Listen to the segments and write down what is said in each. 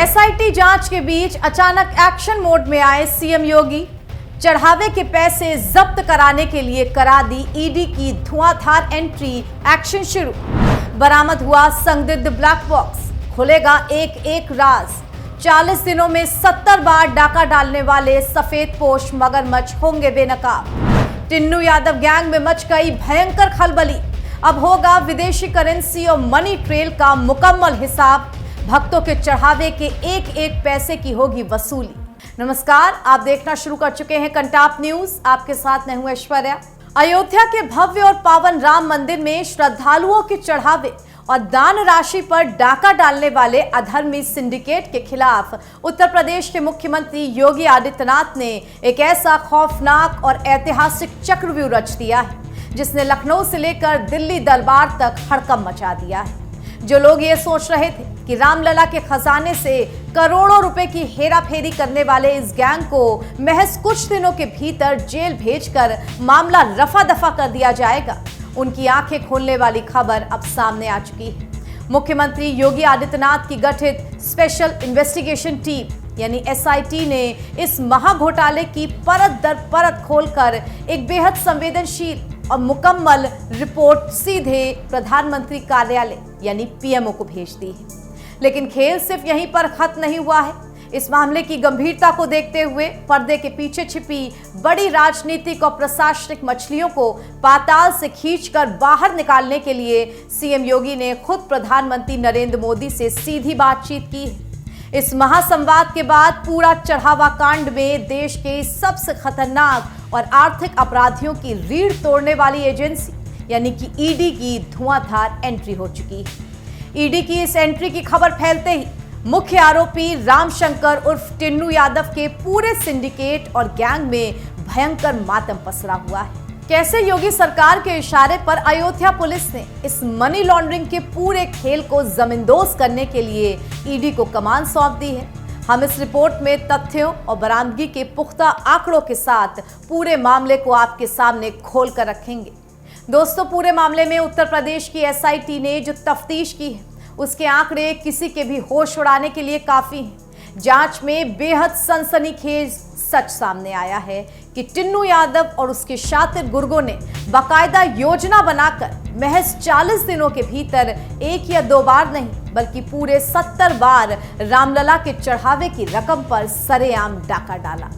SIT जांच के बीच अचानक एक्शन मोड में आए सीएम योगी। चढ़ावे के पैसे जब्त कराने के लिए करा दी ईडी की धुआंधार एंट्री, एक्शन शुरू। बरामद हुआ संदिग्ध ब्लैक बॉक्स, खुलेगा एक एक राज। 40 दिनों में 70 बार डाका डालने वाले सफेदपोश मगरमच्छ होंगे बेनकाब। टिन्नू यादव गैंग में मच गई भयंकर खलबली। अब होगा विदेशी करेंसी और मनी ट्रेल का मुकम्मल हिसाब। भक्तों के चढ़ावे के एक एक पैसे की होगी वसूली। नमस्कार, आप देखना शुरू कर चुके हैं कंटाप न्यूज। आपके साथ मैं हूं ऐश्वर्या। अयोध्या के भव्य और पावन राम मंदिर में श्रद्धालुओं के चढ़ावे और दान राशि पर डाका डालने वाले अधर्मी सिंडिकेट के खिलाफ उत्तर प्रदेश के मुख्यमंत्री योगी आदित्यनाथ ने एक ऐसा खौफनाक और ऐतिहासिक चक्रव्यूह रच दिया है जिसने लखनऊ से लेकर दिल्ली दरबार तक हड़कंप मचा दिया है। जो लोग ये सोच रहे थे कि रामलला के खजाने से करोड़ों रुपए की हेराफेरी करने वाले इस गैंग को महज कुछ दिनों के भीतर जेल भेजकर मामला रफा दफा कर दिया जाएगा, उनकी आंखें खोलने वाली खबर अब सामने आ चुकी है। मुख्यमंत्री योगी आदित्यनाथ की गठित स्पेशल इन्वेस्टिगेशन टीम यानी एसआईटी ने इस महाघोटाले की परत दर परत खोलकर एक बेहद संवेदनशील और मुकम्मल रिपोर्ट सीधे प्रधानमंत्री कार्यालय यानी पीएमओ को भेज दी है। लेकिन खेल सिर्फ यहीं पर खत्म नहीं हुआ है। इस मामले की गंभीरता को देखते हुए पर्दे के पीछे छिपी बड़ी राजनीतिक और प्रशासनिक मछलियों को पाताल से खींचकर बाहर निकालने के लिए सीएम योगी ने खुद प्रधानमंत्री नरेंद्र मोदी से सीधी बातचीत की है। इस महासंवाद के बाद पूरा चढ़ावा कांड में देश के सबसे खतरनाक और आर्थिक अपराधियों की रीढ़ तोड़ने वाली एजेंसी यानी कि ईडी की धुआंधार एंट्री हो चुकी है। ईडी की इस एंट्री की खबर फैलते ही मुख्य आरोपी रामशंकर उर्फ टिन्नू यादव के पूरे सिंडिकेट और गैंग में भयंकर मातम पसरा हुआ है। कैसे योगी सरकार के इशारे पर अयोध्या पुलिस ने इस मनी लॉन्ड्रिंग के पूरे खेल को जमींदोज करने के लिए ईडी को कमान सौंप दी है। हम इस रिपोर्ट में तथ्यों और बरामदगी के पुख्ता आंकड़ों के साथ पूरे मामले को आपके सामने खोल कर रखेंगे। दोस्तों, पूरे मामले में उत्तर प्रदेश की एसआईटी ने जो तफ्तीश की है उसके आंकड़े किसी के भी होश उड़ाने के लिए काफी हैं। जांच में बेहद सनसनीखेज सच सामने आया है कि टिन्नू यादव और उसके शातिर गुर्गों ने बाकायदा योजना बनाकर महज 40 दिनों के भीतर एक या दो बार नहीं बल्कि पूरे 70 बार रामलला के चढ़ावे की रकम पर सरेआम डाका डाला।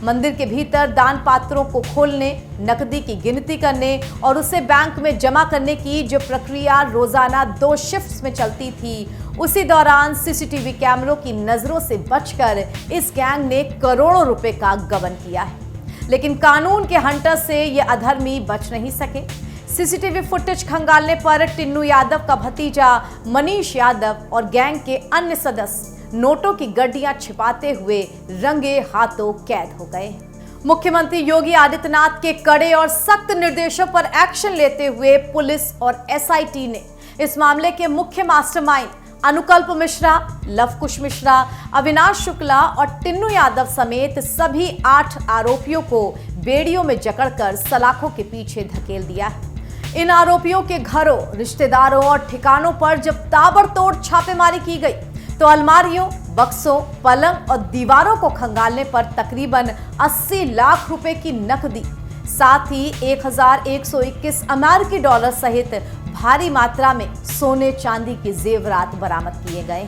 मंदिर के भीतर दान पात्रों को खोलने, नकदी की गिनती करने और उसे बैंक में जमा करने की जो प्रक्रिया रोजाना 2 शिफ्ट्स में चलती थी, उसी दौरान सीसीटीवी कैमरों की नजरों से बचकर इस गैंग ने करोड़ों रुपए का गबन किया है। लेकिन कानून के हंटर से ये अधर्मी बच नहीं सके। सीसीटीवी फुटेज खंगालने पर टिन्नू यादव का भतीजा मनीष यादव और गैंग के अन्य सदस्य नोटों की गड्डियां छिपाते हुए रंगे हाथों कैद हो गए। मुख्यमंत्री योगी आदित्यनाथ के कड़े और सख्त निर्देशों पर एक्शन लेते हुए पुलिस और एसआईटी ने इस मामले के मुख्य मास्टरमाइंड अनुकल्प मिश्रा, लवकुश मिश्रा, अविनाश शुक्ला और टिन्नू यादव समेत सभी 8 आरोपियों को बेड़ियों में जकड़कर सलाखों के पीछे धकेल दिया है। इन आरोपियों के घरों, रिश्तेदारों और ठिकानों पर जब ताबड़तोड़ छापेमारी की गई तो अलमारियों, बक्सों, पलंग और दीवारों को खंगालने पर तकरीबन 80 लाख रुपए की नकदी, साथ ही 1121 अमेरिकी डॉलर सहित भारी मात्रा में सोने चांदी के जेवरात बरामद किए गए।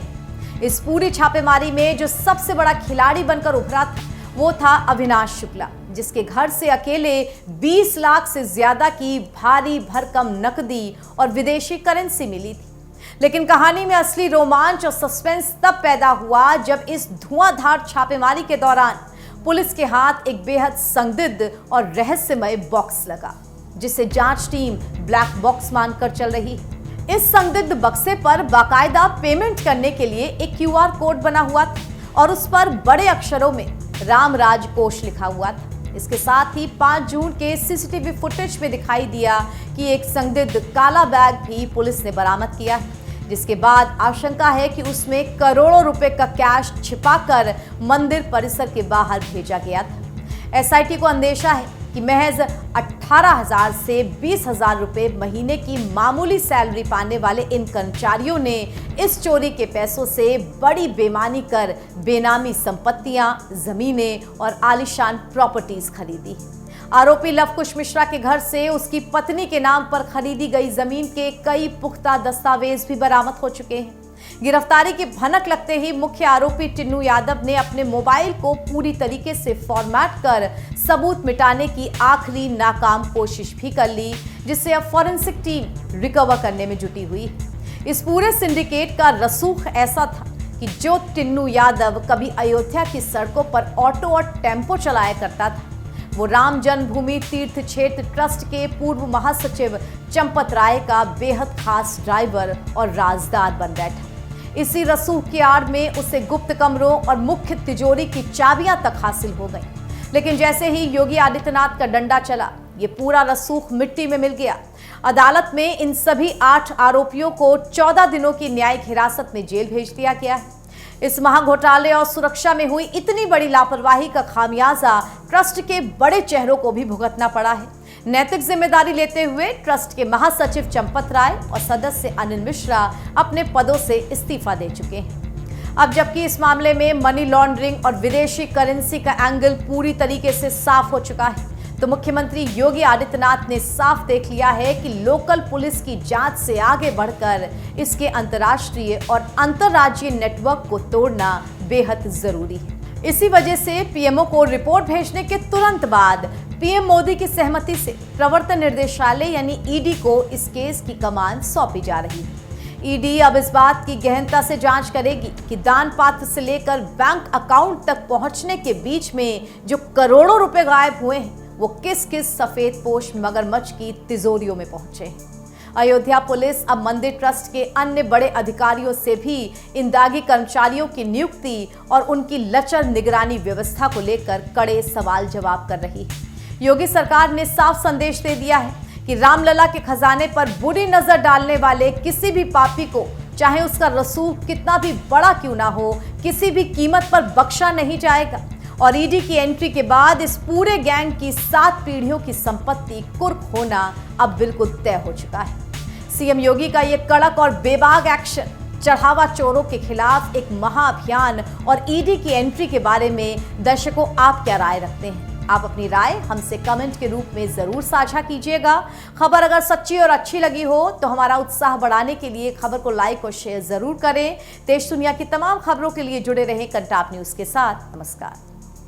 इस पूरी छापेमारी में जो सबसे बड़ा खिलाड़ी बनकर उभरा था वो था अविनाश शुक्ला, जिसके घर से अकेले 20 लाख से ज्यादा की भारी भरकम नकदी और विदेशी करेंसी मिली थी। लेकिन कहानी में असली रोमांच और सस्पेंस तब पैदा हुआ जब इस धुआंधार छापेमारी के दौरान पुलिस के हाथ एक बेहद संदिग्ध और रहस्यमय बॉक्स लगा, जिसे जांच टीम ब्लैक बॉक्स मानकर चल रही है। इस संदिग्ध बक्से पर बाकायदा पेमेंट करने के लिए एक क्यूआर कोड बना हुआ था और उस पर बड़े अक्षरों में राम राज कोष लिखा हुआ था। इसके साथ ही 5 जून के सीसीटीवी फुटेज में दिखाई दिया कि एक संदिग्ध काला बैग भी पुलिस ने बरामद किया है, जिसके बाद आशंका है कि उसमें करोड़ों रुपए का कैश छिपाकर मंदिर परिसर के बाहर भेजा गया था। एसआईटी को अंदेशा है कि महज 18,000 से 20,000 रुपए महीने की मामूली सैलरी पाने वाले इन कर्मचारियों ने इस चोरी के पैसों से बड़ी बेईमानी कर बेनामी संपत्तियां, जमीनें और आलीशान प्रॉपर्टीज खरीदी। आरोपी लव कुश मिश्रा के घर से उसकी पत्नी के नाम पर खरीदी गई जमीन के कई पुख्ता दस्तावेज भी बरामद हो चुके हैं। गिरफ्तारी की भनक लगते ही मुख्य आरोपी टिन्नू यादव ने अपने मोबाइल को पूरी तरीके से फॉर्मेट कर सबूत मिटाने की आखिरी नाकाम कोशिश भी कर ली, जिससे अब फॉरेंसिक टीम रिकवर करने में जुटी हुई। इस पूरे सिंडिकेट का रसूख ऐसा था कि जो टिन्नू यादव कभी अयोध्या की सड़कों पर ऑटो और टेम्पो चलाया करता था, वो राम जन्मभूमि तीर्थ क्षेत्र ट्रस्ट के पूर्व महासचिव चंपत राय का बेहद खास ड्राइवर और राजदार बन बैठा। इसी रसूख की आड़ में उसे गुप्त कमरों और मुख्य तिजोरी की चाबियां तक हासिल हो गई। लेकिन जैसे ही योगी आदित्यनाथ का डंडा चला, ये पूरा रसूख मिट्टी में मिल गया। अदालत में इन सभी 8 आरोपियों को 14 दिनों की न्यायिक हिरासत में जेल भेज दिया गया है। इस महाघोटाले और सुरक्षा में हुई इतनी बड़ी लापरवाही का खामियाजा ट्रस्ट के बड़े चेहरों को भी भुगतना पड़ा है। नैतिक जिम्मेदारी लेते हुए ट्रस्ट के महासचिव चंपत राय और सदस्य अनिल मिश्रा अपने पदों से इस्तीफा दे चुके हैं। अब जबकि इस मामले में मनी लॉन्ड्रिंग और विदेशी करेंसी का एंगल पूरी तरीके से साफ हो चुका है, तो मुख्यमंत्री योगी आदित्यनाथ ने साफ देख लिया है कि लोकल पुलिस की जांच से आगे बढ़कर इसके अंतर्राष्ट्रीय और अंतर्राज्यीय नेटवर्क को तोड़ना बेहद जरूरी है। इसी वजह से पीएमओ को रिपोर्ट भेजने के तुरंत बाद पीएम मोदी की सहमति से प्रवर्तन निर्देशालय यानी ईडी को इस केस की कमान सौंपी जा रही है। ईडी अब इस बात की गहनता से जांच करेगी कि दान पात्र से लेकर बैंक अकाउंट तक पहुंचने के बीच में जो करोड़ों रुपए गायब हुए हैं, वो किस किस सफेद पोश मगरमच्छ की तिजोरियों में पहुंचे हैं। अयोध्या पुलिस अब मंदिर ट्रस्ट के अन्य बड़े अधिकारियों से भी इन दागी कर्मचारियों की नियुक्ति और उनकी लचर निगरानी व्यवस्था को लेकर कड़े सवाल जवाब कर रही है। योगी सरकार ने साफ संदेश दे दिया है कि रामलला के खजाने पर बुरी नजर डालने वाले किसी भी पापी को, चाहे उसका रसूख कितना भी बड़ा क्यों ना हो, किसी भी कीमत पर बख्शा नहीं जाएगा। और ईडी की एंट्री के बाद इस पूरे गैंग की 7 पीढ़ियों की संपत्ति कुर्क होना अब बिल्कुल तय हो चुका है। सीएम योगी का ये कड़क और बेबाक एक्शन, चढ़ावा चोरों के खिलाफ एक महाअभियान और ईडी की एंट्री के बारे में दर्शकों आप क्या राय रखते हैं? आप अपनी राय हमसे कमेंट के रूप में जरूर साझा कीजिएगा। खबर अगर सच्ची और अच्छी लगी हो तो हमारा उत्साह बढ़ाने के लिए खबर को लाइक और शेयर जरूर करें। देश दुनिया की तमाम खबरों के लिए जुड़े रहें कंटाप न्यूज के साथ। नमस्कार।